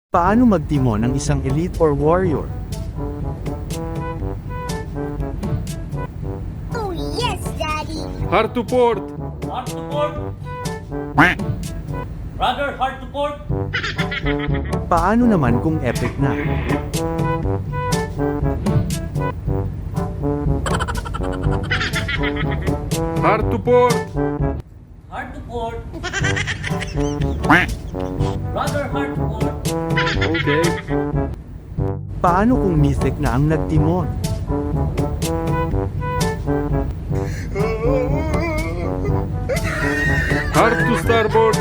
Paano magtimon ang isang elite or warrior? Oh yes, Daddy! Hard to port. Hard to port. Rather hard to port. Paano naman kung epic na? Hard to port. Hard to port. Rather hard to port. Okay. Paano kung mythic na ang nagtimon? Hard to starboard.